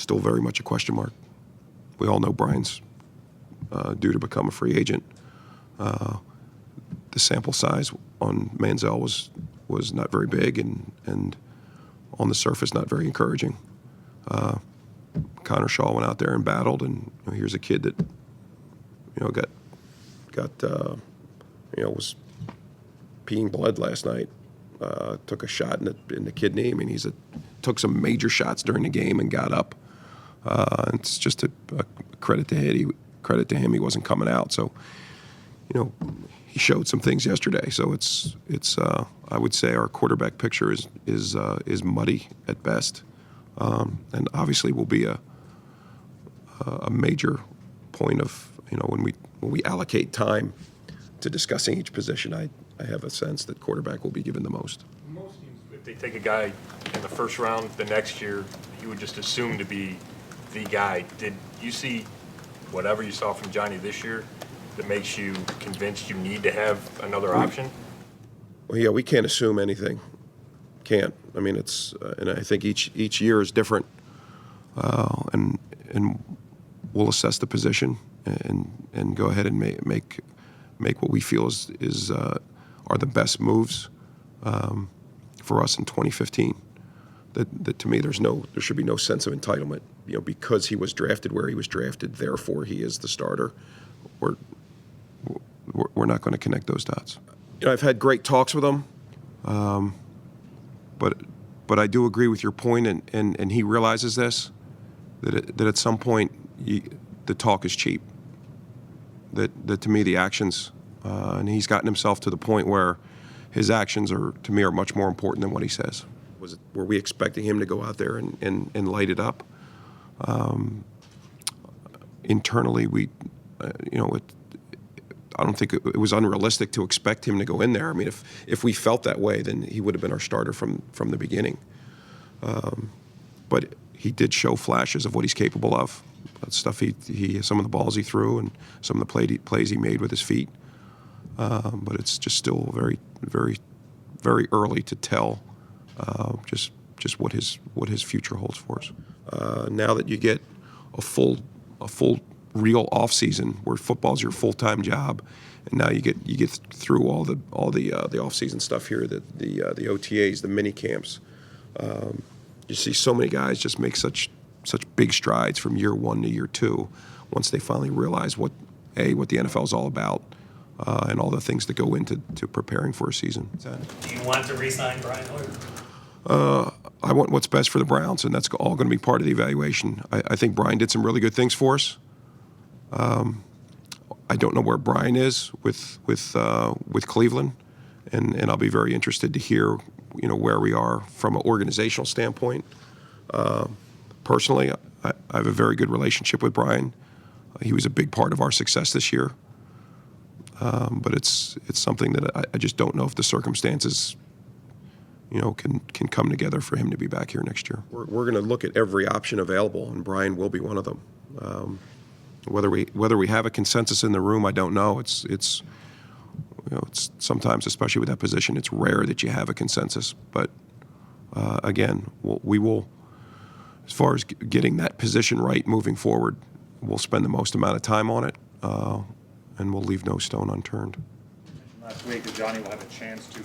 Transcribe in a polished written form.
still very much a question mark. We all know Brian's due to become a free agent. The sample size on Manziel was not very big, and on the surface not very encouraging. Connor Shaw went out there and battled, and here's a kid that was peeing blood last night. Took a shot in the kidney. I mean, took some major shots during the game and got up. It's just a credit to him. He wasn't coming out, so he showed some things yesterday. So it's I would say our quarterback picture is muddy at best, and obviously will be a major point of when we allocate time to discussing each position. I have a sense that quarterback will be given the most. Most teams, if they take a guy in the first round the next year, you would just assume to be the guy. Did you see whatever you saw from Johnny this year that makes you convinced you need to have another option? Well, yeah, we can't assume anything. Can't. I mean, and I think each year is different, and we'll assess the position and go ahead and make what we feel are the best moves for us in 2015. That to me, there should be no sense of entitlement. Because he was drafted where he was drafted, therefore he is the starter. We're not going to connect those dots. I've had great talks with him, but I do agree with your point, and he realizes this, that at some point the talk is cheap. That to me the actions, and he's gotten himself to the point where his actions are much more important than what he says. Were we expecting him to go out there and light it up? Internally, I don't think it was unrealistic to expect him to go in there. I mean, if we felt that way, then he would have been our starter from the beginning. But he did show flashes of what he's capable of. Stuff some of the balls he threw and some of the plays he made with his feet. But it's just still very, very, very early to tell just what his future holds for us. Now that you get a full real off season where football's your full-time job, and now you get through all the off season stuff here, the OTAs, the mini camps. You see so many guys just make such big strides from year one to year two once they finally realize what the NFL is all about, and all the things that go into preparing for a season. Do you want to re-sign Brian Hoyer? I want what's best for the Browns, and that's all going to be part of the evaluation. I think Brian did some really good things for us. I don't know where Brian is with Cleveland, and I'll be very interested to hear where we are from an organizational standpoint. Personally, I have a very good relationship with Brian. He was a big part of our success this year, but it's something that I just don't know if the circumstances can come together for him to be back here next year. We're going to look at every option available, and Brian will be one of them. Whether we have a consensus in the room, I don't know. It's sometimes, especially with that position, it's rare that you have a consensus. But again, we will, as far as getting that position right moving forward, we'll spend the most amount of time on it, and we'll leave no stone unturned. Last week, Johnny will have a chance to